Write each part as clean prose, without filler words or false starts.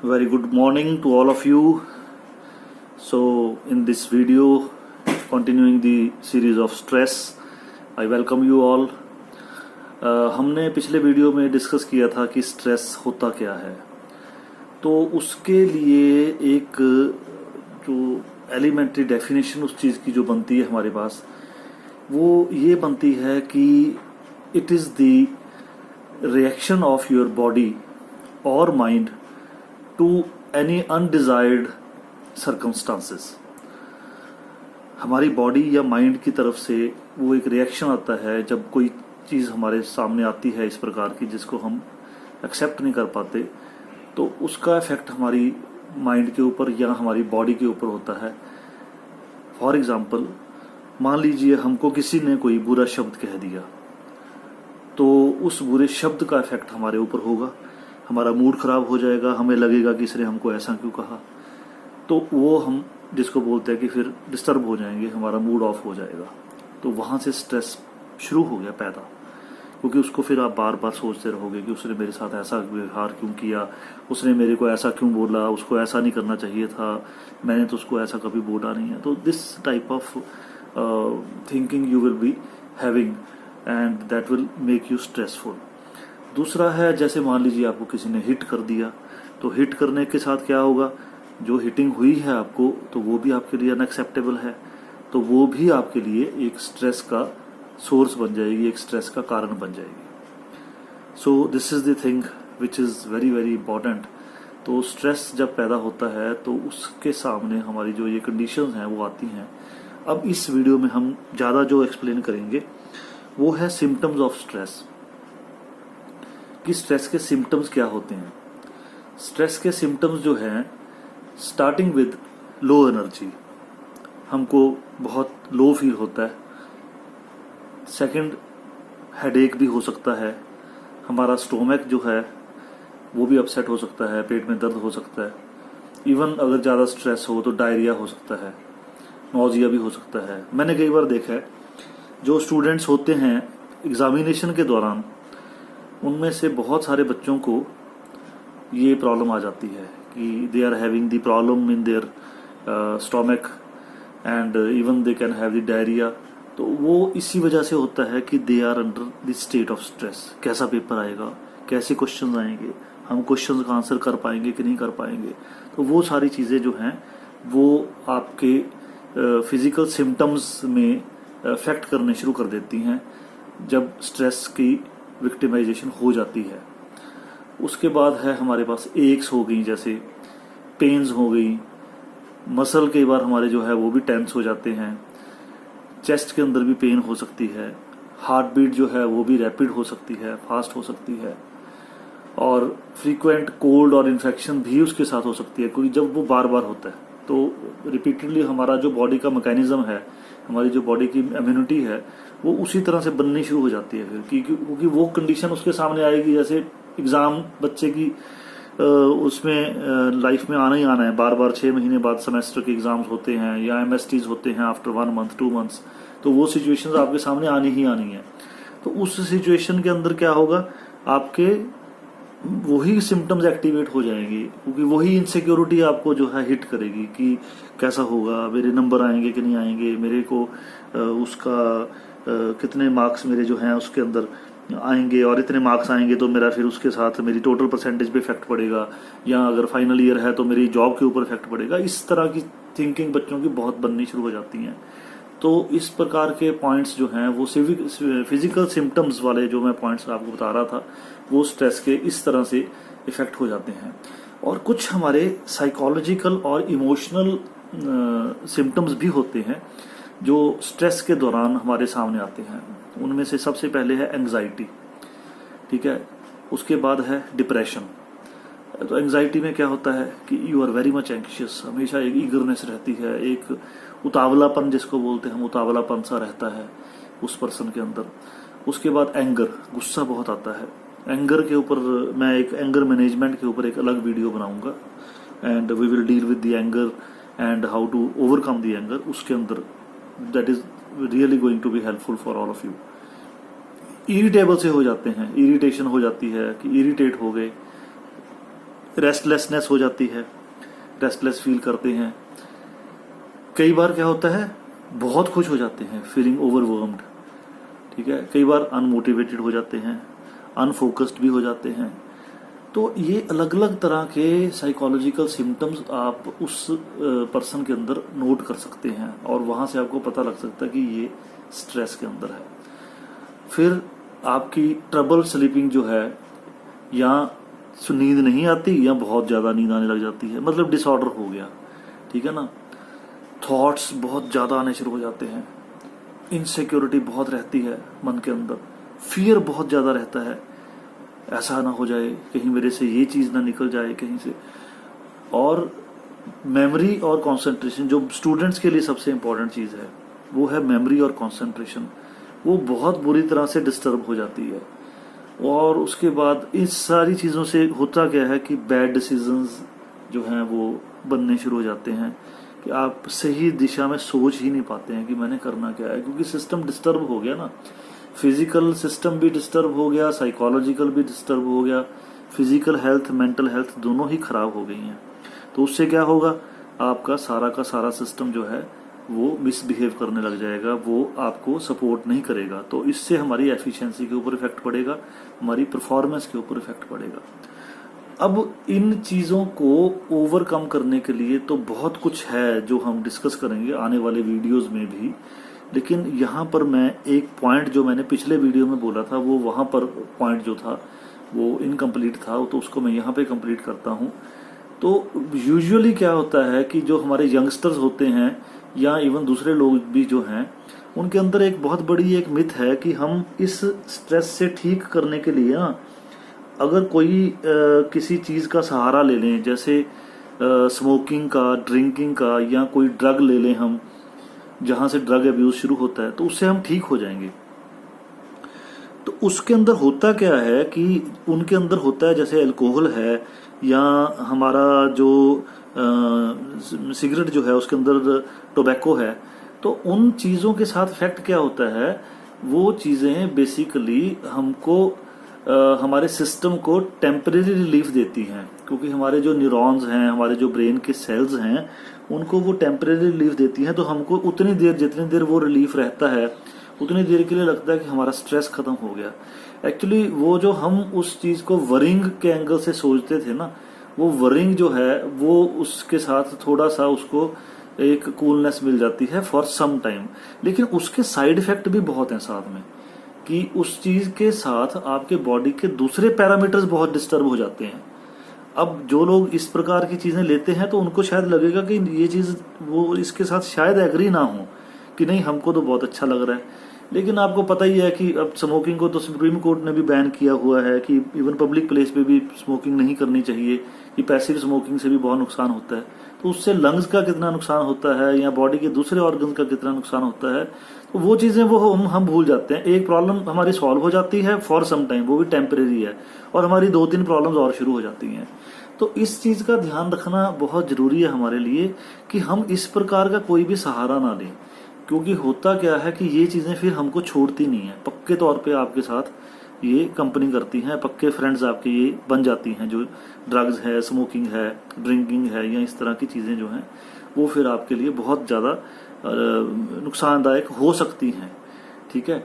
Very good morning to all of you. So in this video, continuing the series of stress, I welcome you all. हमने पिछले video में discuss किया था कि stress होता क्या है। तो उसके लिए एक जो एलिमेंट्री डेफिनेशन उस चीज़ की जो बनती है हमारे पास, वो ये बनती है कि it is the reaction of your body और mind to any undesired circumstances. हमारी बॉडी या माइंड की तरफ से वो एक रिएक्शन आता है जब कोई चीज़ हमारे सामने आती है इस प्रकार की जिसको हम एक्सेप्ट नहीं कर पाते, तो उसका इफेक्ट हमारी माइंड के ऊपर या हमारी बॉडी के ऊपर होता है। फॉर एग्जाम्पल, मान लीजिए हमको किसी ने कोई बुरा शब्द कह दिया, तो उस बुरे शब्द का इफेक्ट हमारे ऊपर होगा, हमारा मूड खराब हो जाएगा, हमें लगेगा कि इसने हमको ऐसा क्यों कहा। तो वो हम जिसको बोलते हैं कि फिर डिस्टर्ब हो जाएंगे, हमारा मूड ऑफ हो जाएगा। तो वहाँ से स्ट्रेस शुरू हो गया पैदा, क्योंकि उसको फिर आप बार बार सोचते रहोगे कि उसने मेरे साथ ऐसा व्यवहार क्यों किया, उसने मेरे को ऐसा क्यों बोला, उसको ऐसा नहीं करना चाहिए था, मैंने तो उसको ऐसा कभी बोला नहीं है। तो this type of thinking you will be having and that will make you stressful. दूसरा है, जैसे मान लीजिए आपको किसी ने हिट कर दिया, तो हिट करने के साथ क्या होगा, जो हिटिंग हुई है आपको, तो वो भी आपके लिए अनएक्सेप्टेबल है, तो वो भी आपके लिए एक स्ट्रेस का सोर्स बन जाएगी, एक स्ट्रेस का कारण बन जाएगी। So this is the thing which is very very important. तो स्ट्रेस जब पैदा होता है तो उसके सामने हमारी जो ये कंडीशंस हैं वो आती हैं। अब इस वीडियो में हम ज़्यादा जो एक्सप्लेन करेंगे वो है सिम्टम्स ऑफ स्ट्रेस, कि स्ट्रेस के सिम्टम्स क्या होते हैं। स्ट्रेस के सिम्टम्स जो हैं, स्टार्टिंग विद लो एनर्जी, हमको बहुत लो फील होता है। सेकंड, हेडेक भी हो सकता है, हमारा स्टोमक जो है वो भी अपसेट हो सकता है, पेट में दर्द हो सकता है। इवन अगर ज़्यादा स्ट्रेस हो तो डायरिया हो सकता है, नौजिया भी हो सकता है। मैंने कई बार देखा है जो स्टूडेंट्स होते हैं एग्जामिनेशन के दौरान, उनमें से बहुत सारे बच्चों को ये प्रॉब्लम आ जाती है कि they are having the problem in their stomach and even they can have the diarrhoea. तो वो इसी वजह से होता है कि they are under the state of stress. कैसा पेपर आएगा, कैसे क्वेश्चन आएंगे, हम क्वेश्चन का आंसर कर पाएंगे कि नहीं कर पाएंगे। तो वो सारी चीज़ें जो हैं वो आपके फिजिकल सिम्टम्स में अफेक्ट करने शुरू कर देती हैं जब स्ट्रेस की विक्टिमाइजेशन हो जाती है। उसके बाद है हमारे पास एक्स हो गई, जैसे पेन्स हो गई, मसल कई बार हमारे जो है वो भी टेंस हो जाते हैं, चेस्ट के अंदर भी पेन हो सकती है, हार्ट बीट जो है वो भी रैपिड हो सकती है, फास्ट हो सकती है, और फ्रीक्वेंट कोल्ड और इन्फेक्शन भी उसके साथ हो सकती है, क्योंकि जब वो बार बार होता है तो रिपीटेडली हमारा जो बॉडी का मैकेनिज्म है, हमारी जो बॉडी की इम्यूनिटी है, वो उसी तरह से बननी शुरू हो जाती है फिर, क्योंकि वो कंडीशन उसके सामने आएगी। जैसे एग्ज़ाम बच्चे की उसमें लाइफ में आना ही आना है, बार बार 6 महीने बाद सेमेस्टर के एग्ज़ाम्स होते हैं या MSTs होते हैं आफ्टर 1 मंथ 2 मंथ्स, तो वो सिचुएशंस आपके सामने आनी ही आनी है। तो उस सिचुएशन के अंदर क्या होगा, आपके वही सिम्टम्स एक्टिवेट हो जाएंगे, क्योंकि वही इनसिक्योरिटी आपको जो है हिट करेगी कि कैसा होगा, मेरे नंबर आएंगे कि नहीं आएंगे, मेरे को उसका कितने मार्क्स मेरे जो हैं उसके अंदर आएंगे, और इतने मार्क्स आएंगे तो मेरा फिर उसके साथ मेरी टोटल परसेंटेज पे इफेक्ट पड़ेगा, या अगर फाइनल ईयर है तो मेरी जॉब के ऊपर इफेक्ट पड़ेगा। इस तरह की थिंकिंग बच्चों की बहुत बननी शुरू हो जाती हैं। तो इस प्रकार के पॉइंट्स जो हैं वो फिजिकल सिम्टम्स वाले जो मैं पॉइंट्स आपको बता रहा था, वो स्ट्रेस के इस तरह से इफेक्ट हो जाते हैं। और कुछ हमारे साइकोलॉजिकल और इमोशनल सिम्टम्स भी होते हैं जो स्ट्रेस के दौरान हमारे सामने आते हैं। उनमें से सबसे पहले है एंग्जाइटी, ठीक है। उसके बाद है डिप्रेशन। तो एंग्जाइटी में क्या होता है कि you are very much anxious, हमेशा एक ईगरनेस रहती है, एक उतावलापन जिसको बोलते हैं हम, उतावलापन सा रहता है उस पर्सन के अंदर। उसके बाद एंगर, गुस्सा बहुत आता है। एंगर के ऊपर मैं एक एंगर मैनेजमेंट के ऊपर एक अलग वीडियो बनाऊंगा, and we will deal with the anger and how to overcome the anger. उसके अंदर that is really going to be helpful for all of you. Irritable से हो जाते हैं, इरिटेशन हो जाती है कि इरिटेट हो गए, रेस्टलेसनेस हो जाती है, रेस्टलेस फील करते हैं। कई बार क्या होता है, बहुत खुश हो जाते हैं, फीलिंग ओवरवेल्म्ड, ठीक है। कई बार अनमोटिवेटेड हो जाते हैं, अनफोकस्ड भी हो जाते हैं। तो ये अलग अलग तरह के साइकोलॉजिकल सिम्टम्स आप उस पर्सन के अंदर नोट कर सकते हैं और वहाँ से आपको पता लग सकता है कि ये स्ट्रेस के अंदर है। फिर आपकी ट्रबल स्लीपिंग जो है, या नींद नहीं आती या बहुत ज़्यादा नींद आने लग जाती है, मतलब डिसऑर्डर हो गया, ठीक है ना। थॉट्स बहुत ज़्यादा आने शुरू हो जाते हैं, इनसिक्योरिटी बहुत रहती है मन के अंदर, फियर बहुत ज़्यादा रहता है, ऐसा ना हो जाए कहीं मेरे से ये चीज़ ना निकल जाए कहीं से। और मेमोरी और कंसंट्रेशन, जो स्टूडेंट्स के लिए सबसे इम्पोर्टेंट चीज़ है वो है मेमोरी और कंसंट्रेशन, वो बहुत बुरी तरह से डिस्टर्ब हो जाती है। और उसके बाद इस सारी चीज़ों से होता क्या है कि बैड डिसीजंस जो हैं वो बनने शुरू हो जाते हैं, कि आप सही दिशा में सोच ही नहीं पाते हैं कि मैंने करना क्या है, क्योंकि सिस्टम डिस्टर्ब हो गया ना। फिजिकल सिस्टम भी डिस्टर्ब हो गया, साइकोलॉजिकल भी डिस्टर्ब हो गया, फिजिकल हेल्थ मेंटल हेल्थ दोनों ही खराब हो गई हैं। तो उससे क्या होगा, आपका सारा का सारा सिस्टम जो है वो मिसबिहेव करने लग जाएगा, वो आपको सपोर्ट नहीं करेगा। तो इससे हमारी एफिशिएंसी के ऊपर इफेक्ट पड़ेगा, हमारी परफॉर्मेंस के ऊपर इफेक्ट पड़ेगा। अब इन चीज़ों को ओवरकम करने के लिए तो बहुत कुछ है जो हम डिस्कस करेंगे आने वाले वीडियोस में भी, लेकिन यहाँ पर मैं एक पॉइंट जो मैंने पिछले वीडियो में बोला था, वो वहाँ पर पॉइंट जो था वो इनकम्प्लीट था, तो उसको मैं यहाँ पे कंप्लीट करता हूँ। तो यूजुअली क्या होता है कि जो हमारे यंगस्टर्स होते हैं या इवन दूसरे लोग भी जो हैं, उनके अंदर एक बहुत बड़ी एक मिथ है कि हम इस स्ट्रेस से ठीक करने के लिए ना, अगर कोई किसी चीज़ का सहारा ले लें, जैसे स्मोकिंग का, ड्रिंकिंग का, या कोई ड्रग ले लें हम, जहाँ से ड्रग अब्यूज शुरू होता है, तो उससे हम ठीक हो जाएंगे। तो उसके अंदर होता क्या है कि उनके अंदर होता है, जैसे अल्कोहल है या हमारा जो सिगरेट जो है उसके अंदर टोबैको है, तो उन चीज़ों के साथ इफेक्ट क्या होता है, वो चीज़ें बेसिकली हमको हमारे सिस्टम को टेम्परेरी रिलीफ देती हैं, क्योंकि हमारे जो न्यूरॉन्स हैं, हमारे जो ब्रेन के सेल्स हैं, उनको वो टेम्परेरी रिलीफ देती हैं। तो हमको उतनी देर, जितनी देर वो रिलीफ रहता है, उतनी देर के लिए लगता है कि हमारा स्ट्रेस खत्म हो गया। एक्चुअली वो जो हम उस चीज़ को वरिंग के एंगल से सोचते थे ना, वो वरिंग जो है वो उसके साथ थोड़ा सा उसको एक कूलनेस मिल जाती है फॉर सम टाइम, लेकिन उसके साइड इफेक्ट भी बहुत हैं साथ में, कि उस चीज के साथ आपके बॉडी के दूसरे पैरामीटर्स बहुत डिस्टर्ब हो जाते हैं। अब जो लोग इस प्रकार की चीजें लेते हैं तो उनको शायद लगेगा कि ये चीज वो इसके साथ शायद एग्री ना हो, कि नहीं हमको तो बहुत अच्छा लग रहा है। लेकिन आपको पता ही है कि अब स्मोकिंग को तो सुप्रीम कोर्ट ने भी बैन किया हुआ है कि इवन पब्लिक प्लेस पे भी स्मोकिंग नहीं करनी चाहिए, कि पैसिव स्मोकिंग से भी बहुत नुकसान होता है। तो उससे लंग्स का कितना नुकसान होता है या बॉडी के दूसरे ऑर्गन का कितना नुकसान होता है, तो वो चीज़ें वो हम भूल जाते हैं। एक प्रॉब्लम हमारी सॉल्व हो जाती है फॉर सम टाइम, वो भी टेम्परेरी है, और हमारी 2-3 प्रॉब्लम्स और शुरू हो जाती हैं। तो इस चीज़ का ध्यान रखना बहुत ज़रूरी है हमारे लिए, कि हम इस प्रकार का कोई भी सहारा ना लें, क्योंकि होता क्या है कि ये चीज़ें फिर हमको छोड़ती नहीं है, पक्के तौर पे आपके साथ ये कंपनी करती हैं, पक्के फ्रेंड्स आपके ये बन जाती हैं। जो ड्रग्स है, स्मोकिंग है, ड्रिंकिंग है, या इस तरह की चीज़ें जो हैं वो फिर आपके लिए बहुत ज़्यादा नुकसानदायक हो सकती हैं, ठीक है।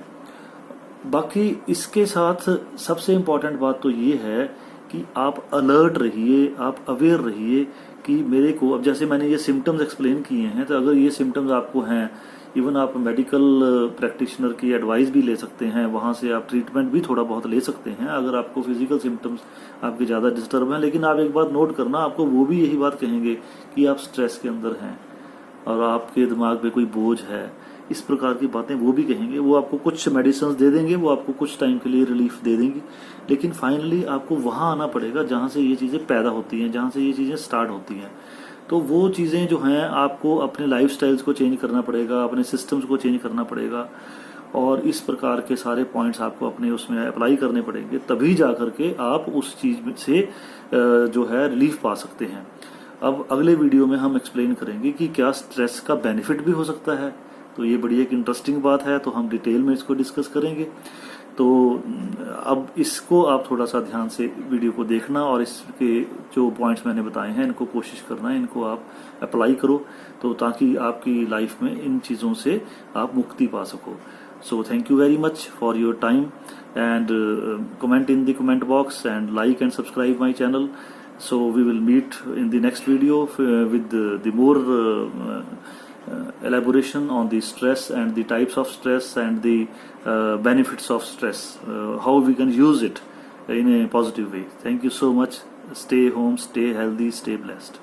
बाकी इसके साथ सबसे इम्पॉर्टेंट बात तो ये है कि आप अलर्ट रहिए, आप अवेयर रहिए कि मेरे को, अब जैसे मैंने ये सिम्टम्स एक्सप्लेन किए हैं, तो अगर ये सिम्टम्स आपको हैं, इवन आप मेडिकल प्रैक्टिशनर की एडवाइस भी ले सकते हैं, वहाँ से आप ट्रीटमेंट भी थोड़ा बहुत ले सकते हैं अगर आपको फिजिकल सिम्टम्स आपके ज़्यादा डिस्टर्ब हैं। लेकिन आप एक बात नोट करना, आपको वो भी यही बात कहेंगे कि आप स्ट्रेस के अंदर हैं और आपके दिमाग पे कोई बोझ है, इस प्रकार की बातें वो भी कहेंगे। वो आपको कुछ मेडिसिन दे देंगे, वो आपको कुछ टाइम के लिए रिलीफ दे देंगी, लेकिन फाइनली आपको वहाँ आना पड़ेगा जहाँ से ये चीज़ें पैदा होती हैं, जहाँ से ये चीज़ें स्टार्ट होती हैं। तो वो चीज़ें जो हैं आपको अपने लाइफ स्टाइल्स को चेंज करना पड़ेगा, अपने सिस्टम्स को चेंज करना पड़ेगा, और इस प्रकार के सारे पॉइंट्स आपको अपने उसमें अप्लाई करने पड़ेंगे, तभी जा करके आप उस चीज़ से जो है रिलीफ पा सकते हैं। अब अगले वीडियो में हम एक्सप्लेन करेंगे कि क्या स्ट्रेस का बेनिफिट भी हो सकता है, तो ये बड़ी एक इंटरेस्टिंग बात है, तो हम डिटेल में इसको डिस्कस करेंगे। तो अब इसको आप थोड़ा सा ध्यान से वीडियो को देखना और इसके जो पॉइंट्स मैंने बताए हैं इनको कोशिश करना, इनको आप अप्लाई करो, तो ताकि आपकी लाइफ में इन चीज़ों से आप मुक्ति पा सको. So thank you very much for your time, and comment in the comment box and like and subscribe my channel. So we will meet in the next video with the more elaboration on the stress and the types of stress and the benefits of stress, how we can use it in a positive way. Thank you so much. Stay home, stay healthy, stay blessed.